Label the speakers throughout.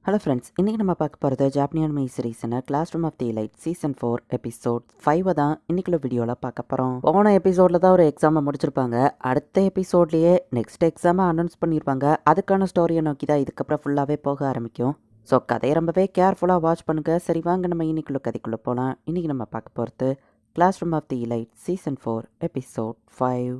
Speaker 1: Hello friends, இன்றைக்கி நம்ம பார்க்க போகிறது ஜாப்பனியன் மை சீரீஸான classroom of the elite season 4 episode 5 தான் இன்றைக்குள்ள வீடியோவில் பார்க்க போகிறோம். போன எபிசோடில் தான் ஒரு எக்ஸாமை முடிச்சிருப்பாங்க. அடுத்த எபிசோட்லேயே நெக்ஸ்ட் எக்ஸாமை அனௌன்ஸ் பண்ணியிருப்பாங்க. அதுக்கான ஸ்டோரியை நோக்கி தான் இதுக்கப்புறம் ஃபுல்லாகவே போக ஆரம்பிக்கும். ஸோ கதையை ரொம்பவே கேர்ஃபுல்லாக வாட்ச் பண்ணுங்கள். சரி வாங்க நம்ம இன்னைக்குள்ள கதைக்குள்ளே போகலாம். இன்றைக்கி நம்ம பார்க்க போகிறது classroom of the elite season 4 episode 5.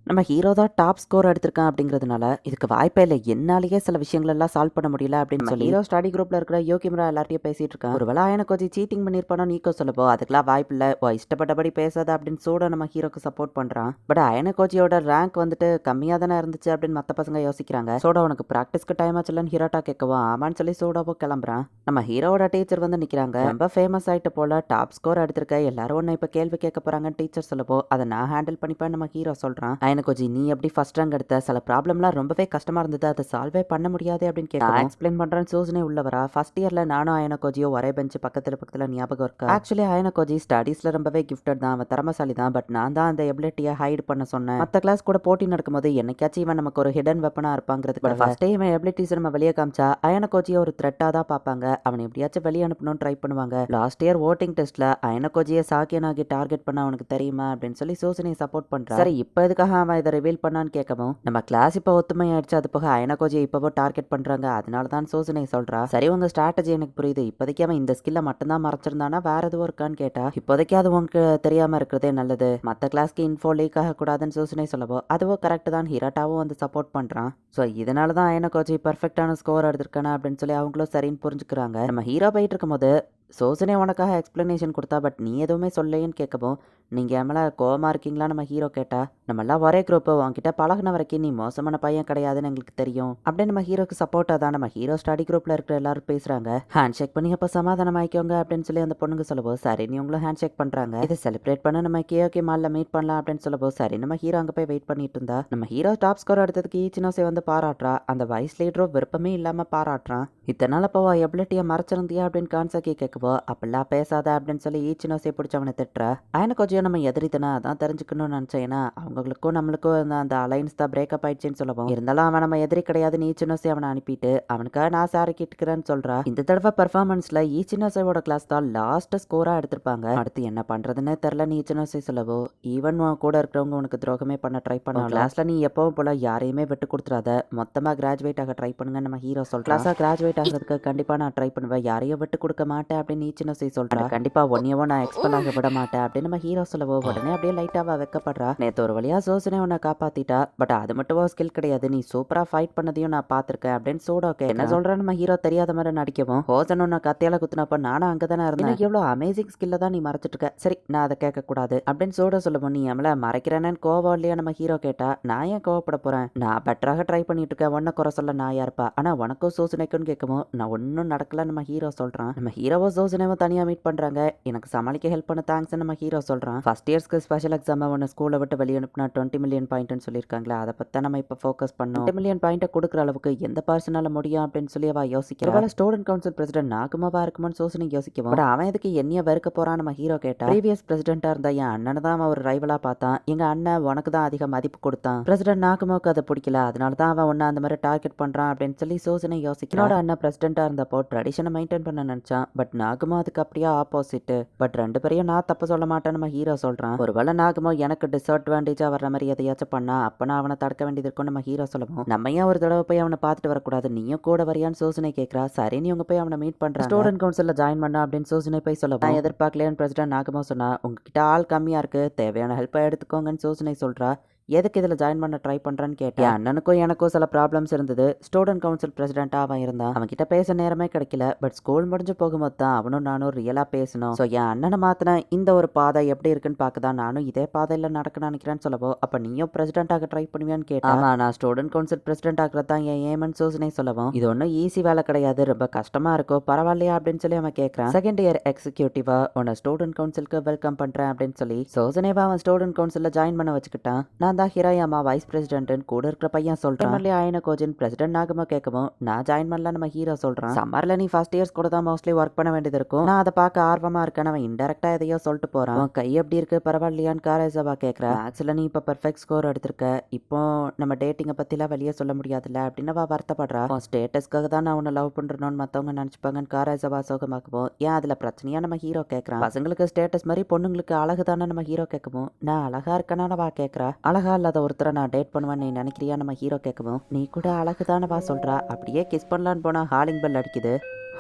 Speaker 1: நம்ம ஹீரோ தான் டாப் ஸ்கோர் எடுத்திருக்கான் அப்படிங்கிறதுனால இதுக்கு வாய்ப்பே இல்லை, என்னாலேயே சில விஷயங்கள் எல்லாம் சால்வ் பண்ண முடியல அப்படின்னு சொல்லி ஹீரோ ஸ்டடி குரூப்ல இருக்கிற யோகிமுரா எல்லார்ட்டையும் பேசிட்டு இருக்கான். ஒரு வேளை எனக்கு கொஞ்சம் சீட்டிங் பண்ணியிருப்பானோ நீக்கோ சொல்லப்போ அதுக்கெல்லாம் வாய்ப்பு இல்லை, இஷ்டப்பட்டபடி பேசாத அப்படின்னு சூட நம்ம ஹீரோக்கு சப்போர்ட் பண்றான். பட் அயனகோஜியோட ரேங்க் வந்துட்டு கம்மியாக தானே இருந்துச்சு அப்படின்னு மற்ற பசங்க யோசிக்கிறாங்க. சோடா உனக்கு ப்ராக்டிஸ்க்கு டைம் ஆச்சுலன்னு ஹீரோட்டா கேட்கவும் ஆமான்னு சொல்லி சோடாவோ கிளம்புறான். நம்ம ஹீரோட டீச்சர் வந்து நிற்கிறாங்க. ரொம்ப ஃபேமஸ் ஆகிட்டு போல டாப் ஸ்கோர் எடுத்திருக்க, எல்லாரும் ஒன்று இப்போ கேள்வி கேட்க போறாங்கன்னு டீச்சர் சொல்லப்போ அதை நான் ஹேண்டில் பண்ணிப்பேன் நம்ம ஹீரோ சொல்றான். அயனகோஜி நீ எப்படி ஃபர்ஸ்ட் ரேங்க் எடுத்த, சில ப்ராப்ளம்லாம் ரொம்பவே கஷ்டமா இருந்தது, அதை சால்வே பண்ண முடியாது அப்படின்னு கேட்க எக்ஸ்பிளைன் பண்றேன். சூசனே உள்ள வரா. ஃபர்ஸ்ட் இயர்ல நானும் அயனகோஜியோ ஒரே பெஞ்ச் பக்கத்துல ஞாபகம் இருக்கா. ஆக்சுவலி அயனகோஜி ஸ்டடீஸ்ல ரொம்பவே கிஃப்டட் தான், அவன் திறமசாலி தான். பட் நான் தான் அந்த எபிலிட்டியை ஹைட் பண்ண சொன்னேன். மற்ற கிளாஸ் கூட போட்டி நடக்கும்போது என்னைக்காச்சும் இவன் நமக்கு ஒரு ஹிடன் வெப்பனா இருப்பாங்கிறதுக்கு ஃபர்ஸ்ட் டைம் எபிலிட்டிஸ் நம்ம வெளியே காமிச்சா அயனகோஜியை ஒரு த்ரெட்டா தான் பார்ப்பாங்க. அவனை எப்படியாச்சும் வெளியே அனுப்பணும்னு ட்ரை பண்ணுவாங்க. லாஸ்ட் இயர் ஓட்டிங் டெஸ்ட்ல அயனகோஜியை சாக்கியனாகி டார்கெட் பண்ண அவனுக்கு தெரியுமா அப்படின்னு சொல்லி சூசனையை சப்போர்ட் பண்றான். சரி இப்போ எதுக்காக அவன் இதை ரிவீல் பண்ணான்னு கேட்கவும் நம்ம கிளாஸ் இப்போ ஒத்துமை ஆயிடுச்சு, அது போக அயனகோஜியை இப்போவோ டார்கெட் பண்றாங்க, அதனால தான் சூசனை சொல்றா. சரி உங்க ஸ்ட்ராட்டஜி எனக்கு புரியுது, இப்போதைக்கு அவன் இந்த ஸ்கில்ல மட்டும்தான் மறைச்சிருந்தானா வேற எதுவும் இருக்கான்னு கேட்டா இப்போதைக்கு அது உங்களுக்கு தெரியாம இருக்கிறதே நல்லது, மற்ற கிளாஸ்க்கு இன்ஃபோ லீக் ஆகக்கூடாதுன்னு சூசனை சொல்லவோ அதுவோ கரெக்ட் தான். ஹிராட்டாவும் வந்து சப்போர்ட் பண்றான். ஸோ இதனால தான் அயனகோஜி பர்ஃபெக்டான ஸ்கோர் எடுத்திருக்கானா அப்படின்னு சொல்லி அவங்களும் சரின்னு புரிஞ்சுக்கிறாங்க. நம்ம ஹீரோ போயிட்டு இருக்கும்போது சோசனே உனக்காக எக்ஸ்பிளனேஷன் கொடுத்தா, பட் நீ எதுவுமே சொல்லைன்னு கேட்கவும் நீங்கள் என் மேலே கோவமாக இருக்கீங்களா நம்ம ஹீரோ கேட்டா. நம்மளாம் ஒரே குரூப்பு, உன்கிட்ட பழகின வரைக்கும் நீ மோசமான பையன் கிடையாதுன்னு எங்களுக்கு தெரியும் அப்படின்னு நம்ம ஹீரோக்கு சப்போர்ட்டாக தான் நம்ம ஹீரோ ஸ்டடி குரூப்பில் இருக்கிற எல்லாரும் பேசுகிறாங்க. ஹேண்ட் ஷேக் பண்ணி அப்போ சமாதானம் ஆயிக்கோங்க அப்படின்னு சொல்லி அந்த பொண்ணுங்க சொல்லவோ சரி நீ உங்களும் ஹேண்ட் ஷேக் பண்ணுறாங்க. இதை செலிப்ரேட் பண்ண நம்ம கேஓகே மாலில் மீட் பண்ணலாம் அப்படின்னு சொல்லவோ சரி நம்ம ஹீரோ அங்கே போய் வெயிட் பண்ணிட்டு இருந்தா. நம்ம ஹீரோ டாப் ஸ்கோர் எடுத்ததுக்கு ஈச்சினோசை வந்து பாராட்டுறா. அந்த வைஸ் லீடரோ விருப்பமே இல்லாமல் பாராட்டுறான். இத்தனால போவா எபிலிட்டியை மறைச்சிருந்தியா அப்படின்னு கான்சாக்கி கேட்கவோ அப்படிலாம் பேசாத அப்படின்னு சொல்லி ஈச்சினோசை பிடிச்சவனை திட்டுறா. அயனகோஜியோ நம்ம எதிரி தானே, அதான் தெரிஞ்சுக்கணும்னு நினச்சேன். ஏன்னா அவங்களுக்கும் நம்மளுக்கும் அந்த அலைன்ஸ் தான் பிரேக்கப் ஆயிடுச்சுன்னு சொல்லவும் இருந்தாலும் அவன் நம்ம எதிரி கிடையாதுன்னு ஈச்சினோசை அவனை அனுப்பிட்டு அவனுக்காக நான் சாரி கேட்டுக்கிறேன்னு சொல்றா. இந்த தடவை பெர்ஃபார்மன்ஸ்ல ஈச்சினோசையோட கிளாஸ் தான் லாஸ்ட் ஸ்கோரா எடுத்திருப்பாங்க. அடுத்து என்ன பண்றதுன்னு தெரியல ஈச்சினோசை சொல்லவோ ஈவன் கூட இருக்கிறவங்க உனக்கு துரோகமே பண்ண ட்ரை பண்ண கிளாஸ்ல நீ எப்பவும் போல யாரையுமே விட்டு கொடுத்துறாத, மொத்தமா கிராஜுவேட் ஆக ட்ரை பண்ணுங்க நம்ம ஹீரோ சொல்றா. கிளாஸா கிராஜுவேட் ஆகிறதுக்கு கண்டிப்பா நான் ட்ரை பண்ணுவேன், யாரையும் விட்டு கொடுக்க மாட்டேன் அப்படின்னு ஈச்சினோசை சொல்றா. கண்டிப்பா ஒன்னையவோ நான் எக்ஸ்பெல் ஆக விட மாட்டேன் அப்படின்னு நம்ம ஹீரோ சொல்லவோ உடனே அப்படியே லைட்டாவா வைக்கப்படுறா. நேத்து ஒரு வழியா சோசனே உன்னை காப்பாத்திட்டா, பட் அது மட்டும் ஸ்கில் கிடையாது, நீ சூப்பரா ஃபைட் பண்ணதையும் நான் பாத்திருக்கேன் அப்படின்னு சோடோக்கே என்ன சொல்றேன். நம்ம ஹீரோ தெரியாத மாதிரி நடிக்கவும் ஹோசன் உன்னை கத்தியால குத்துனப்ப நானும் அங்கதானே இருந்தேன், எவ்வளவு அமேசிங் ஸ்கில்ல தான் நீ மறைச்சிட்டு இருக்க, சரி நான் அதை கேட்க கூடாது அப்படின்னு சோடோ சொல்லவும் நீ எம்மள மறைக்கிறேன்னு கோவம் இல்லையா நம்ம ஹீரோ கேட்டா. நான் ஏன் கோவப்பட போறேன், நான் பெட்டராக ட்ரை பண்ணிட்டு இருக்கேன், ஒன்ன குறை சொல்ல நான் யாருப்பா, ஆனா உனக்கும் சோசனைக்குன்னு கேட்கவும் நான் ஒன்னும் நடக்கல நம்ம ஹீரோ சொல்றான். நம்ம ஹீரோவோ சோசனைவோ தனியா மீட் பண்றாங்க. எனக்கு சமாளிக்க ஹெல்ப் பண்ண தேங்க்ஸ் நம்ம ஹீரோ சொல்றான். ஃபர்ஸ்ட் இயர்ஸ்க்கு ஸ்பெஷல் எக்ஸாம் ஒன்று ஸ்கூலை விட்டு வெளியே அனுப்புனா 20 மில்லியன் பாயிண்ட்னு சொல்லியிருக்காங்களா, அதை பற்றி நம்ம இப்போ ஃபோக்கஸ் பண்ணோம். 20 மில்லியன் பாயிண்ட்டை கொடுக்குற அளவுக்கு எந்த பர்சனால முடியும் அப்படின்னு சொல்லி அவ யோசிக்கிறா. ஸ்டூடெண்ட் கவுன்சில் பிரசிடென்ட் நாகுமாவா இருக்குமோன்னு சோசனை யோசிக்கவும் அவன் எதுக்கு என்னைய வெறுக்க போறான் நம்ம ஹீரோ கேட்டா. ப்ரீவியஸ் பிரசிடென்ட்டா இருந்தா என் அண்ணனை தான் அவன் ஒரு ரைவலா பார்த்தான், எங்க அண்ணன் உனக்கு தான் அதிக மதிப்பு கொடுத்தான், பிரசிடென்ட் நாகுமாவுக்கு அதை பிடிக்கல, அதனால தான் அவன் ஒன்னு அந்த மாதிரி டார்கெட் பண்றான் அப்படின்னு சொல்லி சோசனை யோசிக்கிறோட அண்ணன் பிரசிடென்ட்டா இருந்தப்போ ட்ரெடிஷனை மெயின்டைன் பண்ண நினைச்சான், பட் நாகுமா அதுக்கு அப்படியே ஆப்போசிட். பட் ரெண்டு பேரையும் நான் தப்பு சொல்ல மாட்டேன் நம்ம ஹீரோ சொல்றான். ஒருவேளை நாகுமோ எனக்கு டிஸ்அட்வான்டேஜா வர்ற மாதிரி எதையாச்சும் பண்ணா அப்ப நான் அவனை தடுக்க வேண்டியது இருக்கும் நம்ம ஹீரோ சொல்லவும் நம்ம ஏன் ஒரு தடவை போய் அவனை பார்த்துட்டு வரக்கூடாது, நீயும் கூட வரியான்னு சோசனை கேட்கறா. சரி நீ உங்க போய் அவனை மீட் பண்ற ஸ்டூடெண்ட் கவுன்சில்ல ஜாயின் பண்ணா அப்படின்னு சோசனை போய் சொல்ல நான் எதிர்பார்க்கலையான்னு பிரசிடென்ட் நாகுமோ சொன்னா. உங்ககிட்ட ஆள் கம்மியா இருக்கு, தேவையான ஹெல்ப்பை எடுத்துக்கோங்கன்னு சோசனை சொல்றா. எதுக்கு இதில் ஜாயின் பண்ண ட்ரை பண்ணுறான்னு கேட்டேன். அண்ணனுக்கும் எனக்கும் சில ப்ராப்ளம்ஸ் இருந்தது, ஸ்டூடெண்ட் கவுன்சில் பிரசிடென்ட்டாக அவன் இருந்தான், அவன் கிட்ட பேச நேரமே கிடைக்கல, பட் ஸ்கூல் முடிஞ்சு போகும்போது தான் அவனும் நானும் ரியலாக பேசணும். ஸோ என் அண்ணனை மாற்றின இந்த ஒரு பாதை எப்படி இருக்குன்னு பார்க்க தான் நானும் இதே பாதையில் நடக்க நினைக்கிறேன்னு சொல்லவோ அப்போ நீயும் பிரசிடென்ட்டாக ட்ரை பண்ணுவியான்னு கேட்டேன். ஆமாம் நான் ஸ்டூடெண்ட் கவுன்சில் பிரசிடென்ட் ஆகிறது தான் என் ஏமன் சோசனை சொல்லவும் இது ஒன்றும் ஈஸி வேலை கிடையாது, ரொம்ப கஷ்டமாக இருக்கும், பரவாயில்லையா அப்படின்னு சொல்லி அவன் கேட்குறான். செகண்ட் இயர் எக்ஸிக்யூட்டிவா உன்னை ஸ்டூடெண்ட் கவுன்சிலுக்கு வெல்கம் பண்ணுறேன் அப்படின்னு சொல்லி சோசனேவா அவன் ஸ்டூடெண்ட் கவுன்சிலில் ஜாயின் பண்ண வச்சுக்கிட்டான். நான் நான் தான் ஹிராயாமா வைஸ் பிரசிடென்ட்னு கூட இருக்கிற பையன் சொல்றான். ஆயன கோஜின் பிரசிடென்ட் ஆகுமா கேட்கவும் நான் ஜாயின் பண்ணல நம்ம ஹீரோ சொல்றான். சம்மர்ல நீ ஃபர்ஸ்ட் இயர்ஸ் கூட தான் மோஸ்ட்லி ஒர்க் பண்ண வேண்டியது இருக்கும். நான் அதை பார்க்க ஆர்வமா இருக்கேன். அவன் இன்டெரக்டா எதையோ சொல்லிட்டு போறான். உன் கை எப்படி இருக்கு பரவாயில்லையான்னு காரேசாவா கேட்கறா. மேக்ஸ்ல நீ இப்ப பெர்ஃபெக்ட் ஸ்கோர் எடுத்திருக்க. இப்போ நம்ம டேட்டிங்கை பத்திலாம் வெளியே சொல்ல முடியாதுல்ல அப்படின்னு அவ வருத்தப்படுறா. உன் ஸ்டேட்டஸ்க்காக தான் நான் உன்னை லவ் பண்றேன்னு மத்தவங்க நினைச்சுப்பாங்கன்னு காரேசாவா சோகமாக்குவோம். ஏன் அதுல பிரச்சனையா நம்ம ஹீரோ கேட்கறான். பசங்களுக்கு ஸ்டேட்டஸ் மாதிரி பொண்ணுங்களுக்கு அழகு தானே நம்ம ஹீரோ கேட்கவும் நான் அழகா இருக்கேன்னு வா கேட்கறா. அழகா இல்லாத ஒருத்தரை நான் டேட் பண்ணுவேன் நீ நினைக்கிறியா நம்ம ஹீரோ கேட்கவும் நீ கூட அழகு தானே வா சொல்றா. அப்படியே கிஸ் பண்ணலான்னு போனா ஹாலிங் பெல் அடிக்குது.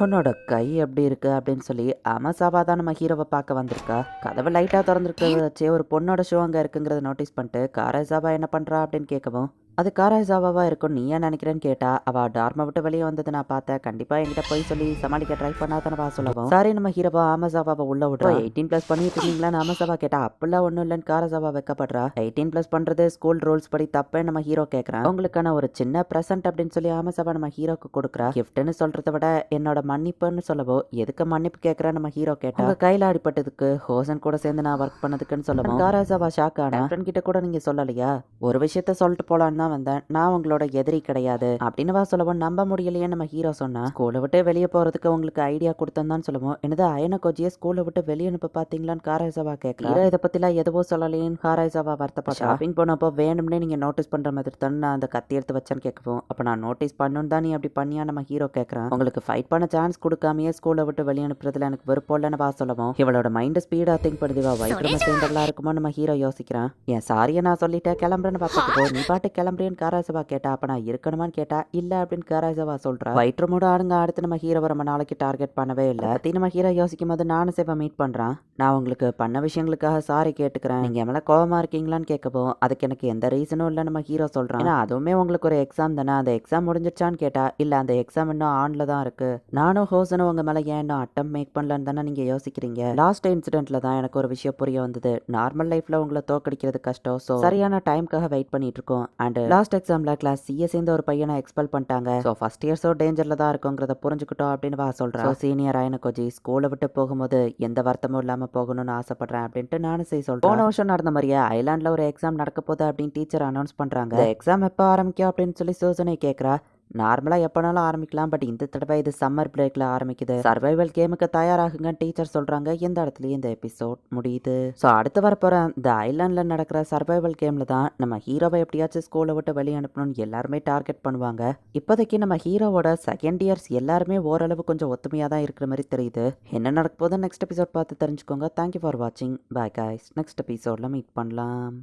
Speaker 1: உன்னோட கை எப்படி இருக்கு அப்படின்னு சொல்லி அமசாவா தான் நம்ம ஹீரோவை பார்க்க வந்திருக்கா. கதவை லைட்டா திறந்துருக்கிறத வச்சு ஒரு பொண்ணோட ஷோ அங்க இருக்குங்கிறத நோட்டீஸ் பண்ணிட்டு காரேசாவா என்ன பண்றா அப்படின்னு கேட்கவும் அது காரேசாவாவா இருக்கும் நீ ஏன் நினைக்கிறேன்னு கேட்டா அவ டார்மை விட்டு வெளியே வந்தது நான் பார்த்தேன். கண்டிப்பா என்கிட்ட போய் சொல்லி சமாளிக்க ட்ரை பண்ணாதானே வா சொல்லவும் சாரி நம்ம ஹீரோவா ஆமசாவாவை உள்ள விடுறா. 18+ பண்ணிட்டு இருக்கீங்களான்னு ஆமசாவா கேட்டா அப்பெல்லாம் ஒன்றும் இல்லைன்னு காரேசாவா வைக்கப்படுறா. 18+ பண்றது ஸ்கூல் ரூல்ஸ் படி தப்பே நம்ம ஹீரோ கேட்கறான். உங்களுக்கான ஒரு சின்ன பிரசன்ட் அப்படின்னு சொல்லி ஆமசாவா நம்ம ஹீரோக்கு கொடுக்குறா. கிஃப்ட்னு சொல்றதை விட என்னோட மன்னிப்புன்னு சொல்லவோ எதுக்கு மன்னிப்பு கேட்கற நம்ம ஹீரோ கேட்டா உங்க கையில அடிப்பட்டதுக்கு ஹோசன் கூட சேர்ந்து நான் ஒர்க் பண்ணதுக்குன்னு சொல்லவும் காரேசாவா ஷாக் ஆனா கிட்ட கூட நீங்க சொல்லலையா ஒரு விஷயத்த சொல்லிட்டு போலான்னு வந்தேன். நான் உங்களோட எதிரி கிடையாது அப்படின்னு சொல்லவும் நம்ப முடியலையே நம்ம ஹீரோ சொன்னா. ஸ்கூலை விட்டு வெளியே போறதுக்கு உங்களுக்கு ஐடியா கொடுத்தேன்னு சொல்லவும் என்னது அயன கோஜியை ஸ்கூலை விட்டு வெளியே அனுப்ப பாத்தீங்களான்னு காரேசாவா கேட்கறா. இதை பத்திலாம் எதுவும் சொல்லலையேன்னு காரேசாவா வருத்தப்பட்டா. ஷாப்பிங் போனப்போ வேணும்னே நீங்க நோட்டீஸ் பண்ற மாதிரி தான் நான் அந்த கத்தி எடுத்து வச்சேன்னு கேட்கவும் அப்ப நான் நோட்டீஸ் பண்ணணும் தான் நீ அப்படி பண்ணியா நம்ம ஹீரோ கேட்கறான். உங்களுக்கு ஃபைட் பண்ண சான்ஸ் கொடுக்காமயே ஸ்கூலை விட்டு வெளியே அனுப்புறதுல எனக்கு விருப்பம் இல்லைன்னு வா சொல்லவும் இவளோட மைண்ட் ஸ்பீடா திங்க் பண்ணுதுவா வைப்ரம சேர்ந்தவளா இருக்குமோ நம்ம ஹீரோ யோசிக்கிறான். என் சாரியை நான் சொல்லிட்டேன் கிளம்புறேன்னு பார்த்துட்டு நீ பாட்டு கிளம்புறேன்னு காரேசாவா கேட்டா அப்ப நான் இருக்கணுமான்னு கேட்டா இல்ல அப்படின்னு காரேசாவா சொல்றா. வயிற்றுமோட ஆளுங்க அடுத்து நம்ம ஹீரோவை ரொம்ப நாளைக்கு டார்கெட் பண்ணவே இல்லை. பத்தி நம்ம ஹீரோ யோசிக்கும் போது நானும் சேவை மீட் பண்றான். நான் உங்களுக்கு பண்ண விஷயங்களுக்காக சாரி கேட்டுக்கிறேன். நீங்க எவ்வளோ கோவமா இருக்கீங்களான்னு கேட்கவும் அதுக்கு எனக்கு எந்த ரீசனும் இல்லை நம்ம ஹீரோ சொல்றான். ஏன்னா அதுவுமே உங்களுக்கு ஒரு எக்ஸாம் தானே அந்த எக்ஸாம் முடிஞ்சிருச்சான்னு கேட்டா இல்ல அந்த எக்ஸாம் இன்னும் ஆன்ல தான் இருக்கு. நானும் ஹோசனும் உங்க மேல ஏன் இன்னும் அட்டம் மேக் பண்ணலன்னு தானே நீங்க யோசிக்கிறீங்க. லாஸ்ட் இன்சிடென்ட்ல தான் எனக்கு ஒரு விஷயம் புரிய வந்தது. நார்மல் லைஃப்ல உங்களை தோக்கடிக்கிறது கஷ்டம். ஸோ சரியான டைம்காக வெயிட் பண்ணிட்டு இருக்கோம். அண்ட் லாஸ்ட் எக்ஸாம்ல கிளாஸ் சிஎஸ் சேர்ந்த ஒரு பையனை எக்ஸ்பெல் பண்ணிட்டாங்க. ஸோ ஃபர்ஸ்ட் இயர்ஸோ டேஞ்சர்ல தான் இருக்குங்கிறத புரிஞ்சுக்கிட்டோம் அப்படின்னு வா சொல்றேன். சீனியர் ஆயன கோஜி ஸ்கூலை விட்டு போகும்போது எந்த வருத்தமும் இல்லாம போகணும்னு ஆசைப்படுறேன் அப்படின்ட்டு நானும் சொல்றேன். போன வருஷம் நடந்த மாதிரியே ஐலாண்ட்ல ஒரு எக்ஸாம் நடக்க போகுது அப்படின்னு டீச்சர் அனௌன்ஸ் பண்றாங்க. எக்ஸாம் எப்போ ஆரம்பிக்கும் அப்படின்னு சொல்லி சூசனை கேட்கறா. நார்மலா எப்பனாலும் ஆரம்பிக்கலாம் பட் இந்த தடவை இது சம்மர் பிரேக்ல ஆரம்பிக்குது. சர்வைவல் கேமுக்கு தயாராகுங்க டீச்சர் சொல்றாங்க. எந்த இடத்துலயும் இந்த எபிசோட் முடியுது. ஸோ அடுத்து வரப்போற இந்த ஐலாண்ட்ல நடக்கிற சர்வைவல் கேம்ல தான் நம்ம ஹீரோவை எப்படியாச்சும் ஸ்கூலை விட்டு வெளியே அனுப்பணும்னு எல்லாருமே டார்கெட் பண்ணுவாங்க. இப்போதைக்கு நம்ம ஹீரோவோட செகண்ட் இயர்ஸ் எல்லாருமே ஓரளவு கொஞ்சம் ஒத்துமையா தான் இருக்கிற மாதிரி தெரியுது. என்ன நடக்க போதும் நெக்ஸ்ட் எபிசோட் பார்த்து தெரிஞ்சுக்கோங்க. தேங்க்யூ ஃபார் வாட்சிங். Bye guys. நெக்ஸ்ட் எபிசோட்ல மீட் பண்ணலாம்.